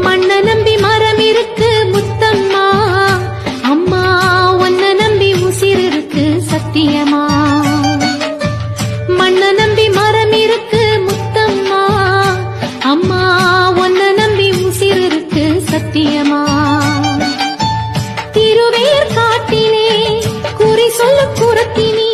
மண்ண நம்பி மரம் இருக்கு முத்தம்மா, அம்மா உன்ன நம்பி உசிர் இருக்கு சத்தியமா. மண்ண நம்பி மரம் இருக்கு முத்தம்மா, அம்மா உன்ன நம்பி உசிர் இருக்கு சத்தியமா. திருவேர் காட்டிலே குறி சொல்ல குரத்தினி